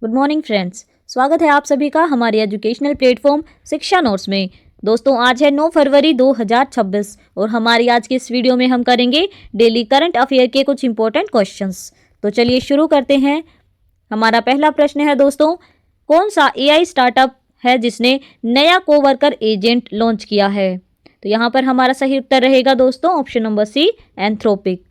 Good morning friends, स्वागत है आप सभी का हमारे एजुकेशनल प्लेटफॉर्म शिक्षा नोट्स में। दोस्तों, आज है 9 फरवरी 2026 और हमारी आज की इस वीडियो में हम करेंगे डेली करंट अफेयर के कुछ इंपॉर्टेंट क्वेश्चंस। तो चलिए शुरू करते हैं। हमारा पहला प्रश्न है दोस्तों, कौन सा एआई स्टार्टअप है जिसने नया कोवर्कर एजेंट लॉन्च किया है? तो यहाँ पर हमारा सही उत्तर रहेगा दोस्तों option number C, Anthropic.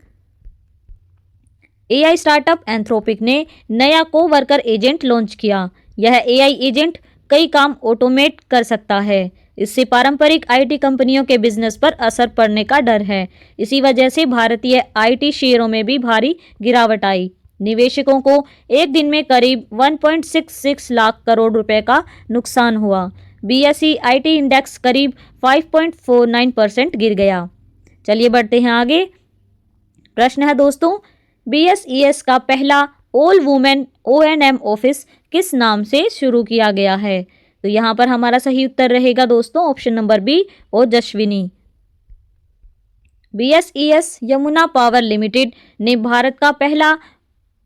AI startup Anthropic ने नया कोवर्कर एजेंट लॉन्च किया। यह एआई एजेंट कई काम ऑटोमेट कर सकता है। इससे पारंपरिक आईटी कंपनियों के बिजनेस पर असर पड़ने का डर है। इसी वजह से भारतीय आईटी शेयरों में भी भारी गिरावट आई। निवेशकों को एक दिन में करीब 1.66 लाख करोड़ रुपए का नुकसान हुआ। बीएसई आईटी इंडेक्स करीब 5.49% गिर गया। चलिए बढ़ते हैं आगे। प्रश्न है दोस्तों, बीएसईएस का पहला ऑल वुमेन ओएनएम ऑफिस किस नाम से शुरू किया गया है? तो यहाँ पर हमारा सही उत्तर रहेगा दोस्तों option number B, Ojaswini. BSES Yamuna power limited ने भारत का पहला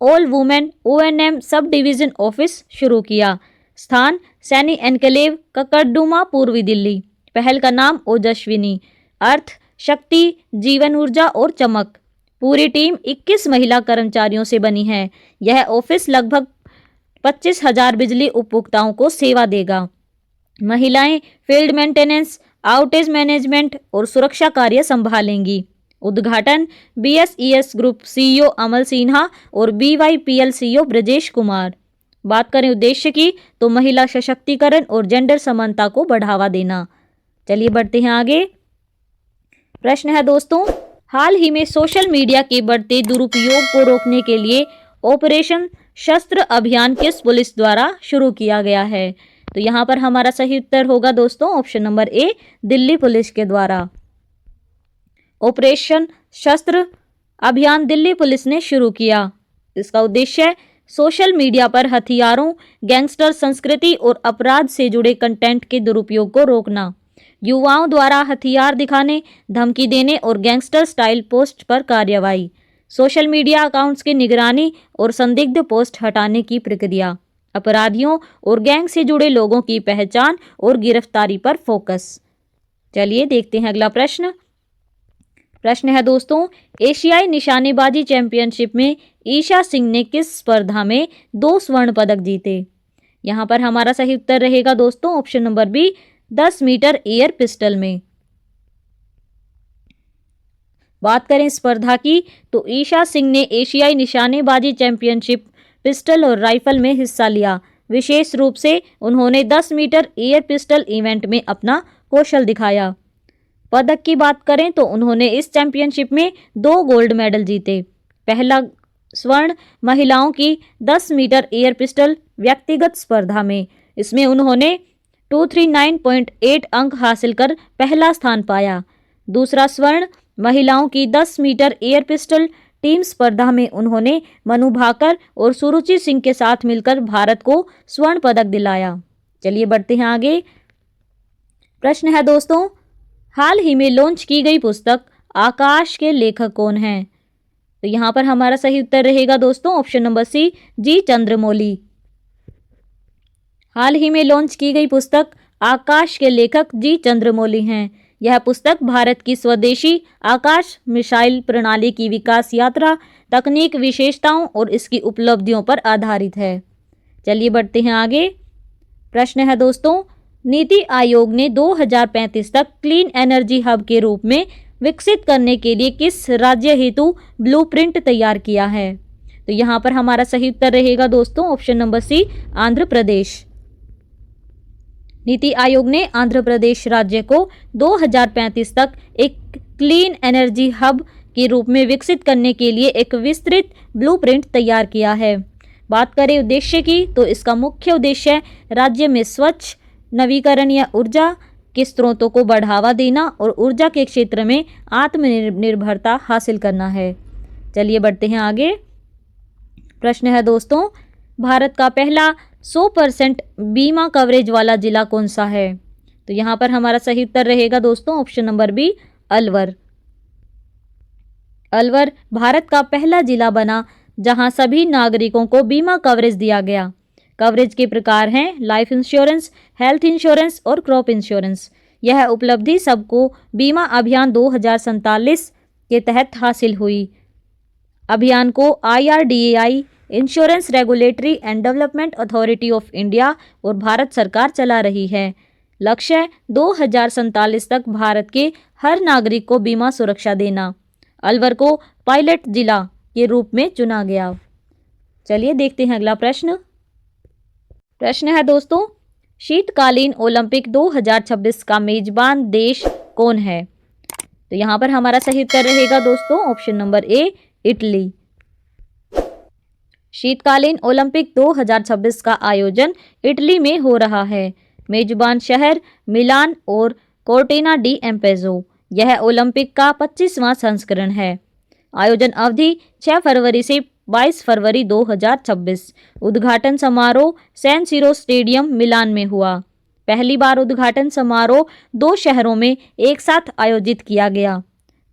all women ONM sub division office शुरू किया। स्थान सैनी एनक्लेव, ककरदुमा, पूर्वी दिल्ली। पहल का नाम ओजस्विनी। अर्थ शक्ति, जीवन ऊर्जा और चमक। पूरी टीम 21 महिला कर्मचारियों से बनी है। यह ऑफिस लगभग 25,000 बिजली उपभोक्ताओं को सेवा देगा। महिलाएं फील्ड मेंटेनेंस, आउटेज मैनेजमेंट और सुरक्षा कार्य संभालेंगी। उद्घाटन बीएसईएस ग्रुप सीईओ अमल सिन्हा और बीवाईपीएल सीईओ ब्रजेश कुमार। बात करें उद्देश्य की तो महिला सशक्तिकरण और जेंडर समानता को बढ़ावा देना। चलिए बढ़ते हैं आगे। प्रश्न है दोस्तों, हाल ही में सोशल मीडिया के बढ़ते दुरुपयोग को रोकने के लिए ऑपरेशन शस्त्र अभियान किस पुलिस द्वारा शुरू किया गया है? तो यहाँ पर हमारा सही उत्तर होगा दोस्तों option number A, Delhi police के द्वारा। ऑपरेशन शस्त्र अभियान दिल्ली पुलिस ने शुरू किया। इसका उद्देश्य सोशल मीडिया पर हथियारों, गैंगस्टर संस्कृति और अपराध से जुड़े कंटेंट के दुरुपयोग को रोकना। युवाओं द्वारा हथियार दिखाने, धमकी देने और गैंगस्टर स्टाइल पोस्ट पर कार्रवाई। सोशल मीडिया अकाउंट्स की निगरानी और संदिग्ध पोस्ट हटाने की प्रक्रिया। अपराधियों और गैंग से जुड़े लोगों की पहचान और गिरफ्तारी पर फोकस। चलिए देखते हैं अगला प्रश्न। प्रश्न है दोस्तों, एशियाई निशानेबाजी चैंपियनशिप में ईशा सिंह ने किस स्पर्धा में 2 स्वर्ण पदक जीते? यहाँ पर हमारा सही उत्तर रहेगा दोस्तों option number B, 10 metre air pistol में। बात करें स्पर्धा की तो ईशा सिंह ने एशियाई निशानेबाजी चैंपियनशिप पिस्टल और राइफल में हिस्सा लिया। विशेष रूप से उन्होंने 10 मीटर एयर पिस्टल इवेंट में अपना कौशल दिखाया। पदक की बात करें तो उन्होंने इस चैंपियनशिप में 2 गोल्ड मेडल जीते। पहला स्वर्ण महिलाओं की 10 मीटर एयर पिस्टल व्यक्तिगत स्पर्धा में। इसमें उन्होंने 239.8 अंक हासिल कर पहला स्थान पाया। दूसरा स्वर्ण महिलाओं की 10 मीटर एयर पिस्टल टीम स्पर्धा में उन्होंने मनु भाकर और सुरुचि सिंह के साथ मिलकर भारत को स्वर्ण पदक दिलाया। चलिए बढ़ते हैं आगे। प्रश्न है दोस्तों, हाल ही में लॉन्च की गई पुस्तक आकाश के लेखक कौन हैं? तो यहाँ पर हमारा सही उत्तर रहेगा दोस्तों ऑप्शन नंबर सी, जी चंद्रमौली। हाल ही में लॉन्च की गई पुस्तक आकाश के लेखक जी चंद्रमौली हैं। यह पुस्तक भारत की स्वदेशी आकाश मिसाइल प्रणाली की विकास यात्रा, तकनीक विशेषताओं और इसकी उपलब्धियों पर आधारित है। चलिए बढ़ते हैं आगे। प्रश्न है दोस्तों, नीति आयोग ने 2035 तक क्लीन एनर्जी हब के रूप में विकसित करने के लिए किस राज्य हेतु ब्लूप्रिंट तैयार किया है? तो यहाँ पर हमारा सही उत्तर रहेगा दोस्तों ऑप्शन नंबर सी, आंध्र प्रदेश। नीति आयोग ने आंध्र प्रदेश राज्य को 2035 तक एक क्लीन एनर्जी हब के रूप में विकसित करने के लिए एक विस्तृत ब्लूप्रिंट तैयार किया है। बात करें उद्देश्य की तो इसका मुख्य उद्देश्य राज्य में स्वच्छ नवीकरणीय ऊर्जा के स्रोतों को बढ़ावा देना और ऊर्जा के क्षेत्र में आत्मनिर्भरता हासिल करना है। चलिए बढ़ते हैं आगे। प्रश्न है दोस्तों, भारत का पहला 100% बीमा कवरेज वाला जिला कौन सा है? तो यहाँ पर हमारा सही उत्तर रहेगा दोस्तों option number B, Alwar. Alwar Bharat का पहला जिला बना जहां सभी नागरिकों को बीमा कवरेज दिया गया। कवरेज के प्रकार हैं लाइफ इंश्योरेंस, हेल्थ इंश्योरेंस और क्रॉप इंश्योरेंस। यह उपलब्धि सबको बीमा अभियान 2047 के तहत हासिल हुई। अभियान को IRDAI, insurance regulatory and development authority of India और भारत सरकार चला रही है। लक्ष्य 2047 तक भारत के हर नागरिक को बीमा सुरक्षा देना। अलवर को पायलट जिला के रूप में चुना गया। चलिए देखते हैं अगला प्रश्न। प्रश्न है दोस्तों, शीतकालीन ओलंपिक 2026 का मेजबान देश कौन है? तो यहाँ पर हमारा सही उत्तर रहेगा दोस्तों ऑप्शन नंबर ए, इटली। शीतकालीन ओलंपिक 2026 का आयोजन इटली में हो रहा है। मेजबान शहर मिलान और कोर्टेना डी एम्पेजो। यह ओलंपिक का 25वां संस्करण है। आयोजन अवधि 6 फरवरी से 22 फरवरी 2026। उद्घाटन समारोह सैन सीरो स्टेडियम मिलान में हुआ। पहली बार उद्घाटन समारोह 2 शहरों में एक साथ आयोजित किया गया।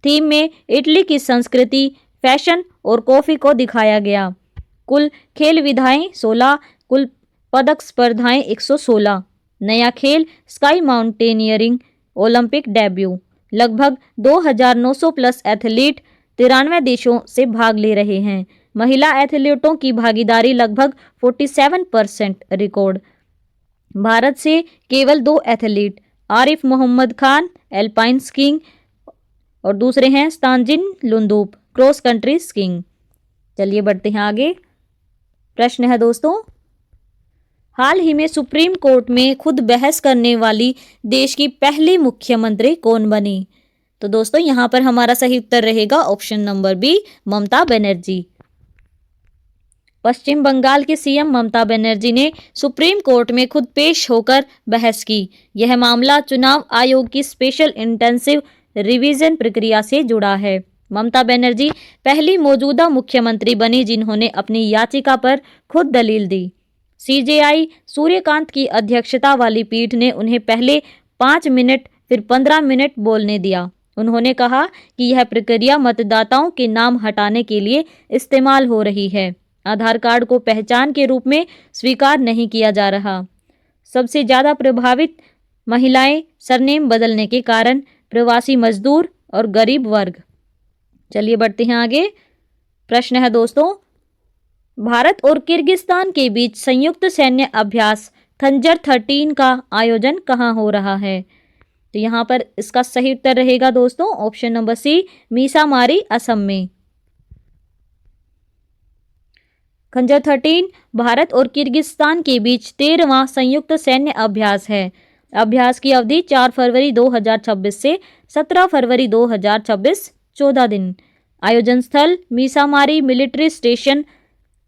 थीम में इटली की संस्कृति, फैशन और कॉफी को दिखाया गया। कुल खेल विधाएं 16, कुल पदक स्पर्धाएं 116। नया खेल स्काई माउंटेनियरिंग ओलंपिक डेब्यू। लगभग 2900 प्लस एथलीट 93 देशों से भाग ले रहे हैं। महिला एथलीटों की भागीदारी लगभग 47% रिकॉर्ड। भारत से केवल 2 athlete, Arif Mohammad Khan alpine skiing और दूसरे हैं Stanzin Lundup cross country skiing. चलिए बढ़ते हैं आगे। प्रश्न है दोस्तों, हाल ही में सुप्रीम कोर्ट में खुद बहस करने वाली देश की पहली मुख्यमंत्री कौन बनी? तो दोस्तों यहाँ पर हमारा सही उत्तर रहेगा option number B, Mamata Banerjee. पश्चिम बंगाल के सीएम ममता बनर्जी ने सुप्रीम कोर्ट में खुद पेश होकर बहस की। यह मामला चुनाव आयोग की स्पेशल इंटेंसिव रिवीजन प्रक्रिया से जुड़ा है। ममता बनर्जी पहली मौजूदा मुख्यमंत्री बनी जिन्होंने अपनी याचिका पर खुद दलील दी। CJI सूर्यकांत की अध्यक्षता वाली पीठ ने उन्हें पहले 5 मिनट फिर 15 मिनट बोलने दिया। उन्होंने कहा कि यह प्रक्रिया मतदाताओं के नाम हटाने के लिए इस्तेमाल हो रही है। आधार कार्ड को पहचान के रूप में स्वीकार नहीं किया जा रहा। सबसे ज़्यादा प्रभावित महिलाएं, सरनेम बदलने के कारण प्रवासी मजदूर और गरीब वर्ग। चलिए बढ़ते हैं आगे। प्रश्न है दोस्तों, भारत और किर्गिस्तान के बीच संयुक्त सैन्य अभ्यास खंजर 13 का आयोजन कहाँ हो रहा है? तो यहाँ पर इसका सही उत्तर रहेगा दोस्तों ऑप्शन नंबर सी, मीसामारी असम में। खंजर 13 भारत और किर्गिस्तान के बीच 13वां संयुक्त सैन्य अभ्यास है। अभ्यास की अवधि 4 फरवरी 2026 से 17 फरवरी 2026, 14 दिन। आयोजन स्थल मीसामारी मिलिट्री स्टेशन,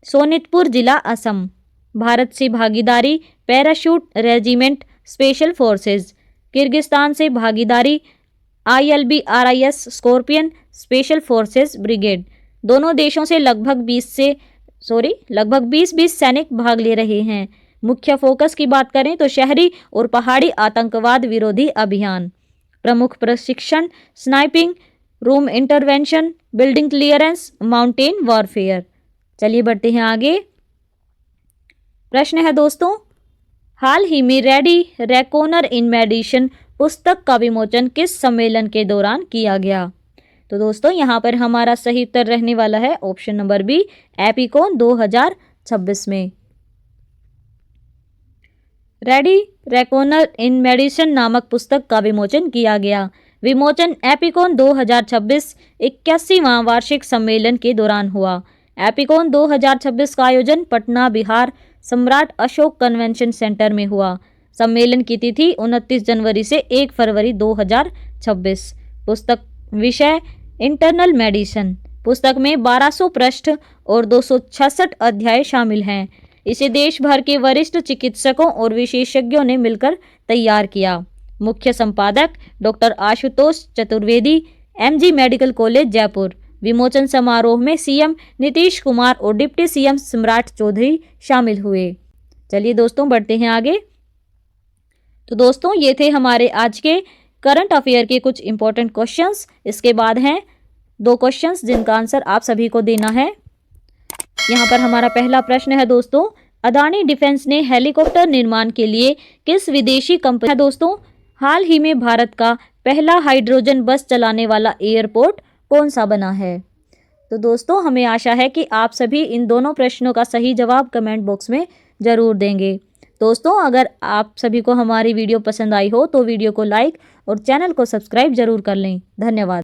सोनितपुर जिला, असम। भारत से भागीदारी parachute regiment special forces. Kyrgyzstan से भागीदारी ILB-RIS scorpion special forces brigade. दोनों देशों से लगभग 20 सैनिक भाग ले रहे हैं। मुख्य फोकस की बात करें तो शहरी और पहाड़ी आतंकवाद विरोधी अभियान। प्रमुख प्रशिक्षण sniping, room intervention, building clearance, mountain warfare. चलिए बढ़ते हैं आगे। प्रश्न है दोस्तों, हाल ही में रेडी रेकोनर इन मेडिसिन पुस्तक का विमोचन किस सम्मेलन के दौरान किया गया? तो दोस्तों यहाँ पर हमारा सही उत्तर रहने वाला है ऑप्शन नंबर बी, एपिकॉन 2026 में। रेडी रेकोनर इन मेडिसिन नामक पुस्तक का विमोचन किया गया। विमोचन एपिकॉन 2026 81वां वार्षिक सम्मेलन के दौरान हुआ। एपिकॉन 2026 का आयोजन पटना, बिहार सम्राट अशोक कन्वेंशन सेंटर में हुआ। सम्मेलन की तिथि 29 जनवरी से 1 फरवरी 2026। पुस्तक विषय इंटरनल मेडिसिन। पुस्तक में 1200 पृष्ठ और 266 अध्याय शामिल हैं। इसे देश भर के वरिष्ठ चिकित्सकों और विशेषज्ञों ने मिलकर तैयार किया। मुख्य संपादक doctor Ashutosh Chaturvedi, MG medical college Jaipur. विमोचन समारोह में सीएम नीतीश कुमार और डिप्टी सीएम सम्राट चौधरी शामिल हुए। चलिए दोस्तों बढ़ते हैं आगे। तो दोस्तों ये थे हमारे आज के करंट अफेयर के कुछ इंपॉर्टेंट क्वेश्चंस। इसके बाद हैं 2 क्वेश्चंस जिनका आंसर आप सभी को देना है। यहाँ पर हमारा पहला प्रश्न है दोस्तों, अदानी डिफेंस ने हेलीकॉप्टर निर्माण के लिए किस विदेशी कंपनी दोस्तों हाल ही में भारत का पहला हाइड्रोजन बस चलाने वाला एयरपोर्ट कौन सा बना है? तो दोस्तों हमें आशा है कि आप सभी इन दोनों प्रश्नों का सही जवाब कमेंट बॉक्स में ज़रूर देंगे। दोस्तों अगर आप सभी को हमारी वीडियो पसंद आई हो तो वीडियो को लाइक और चैनल को सब्सक्राइब जरूर कर लें। धन्यवाद।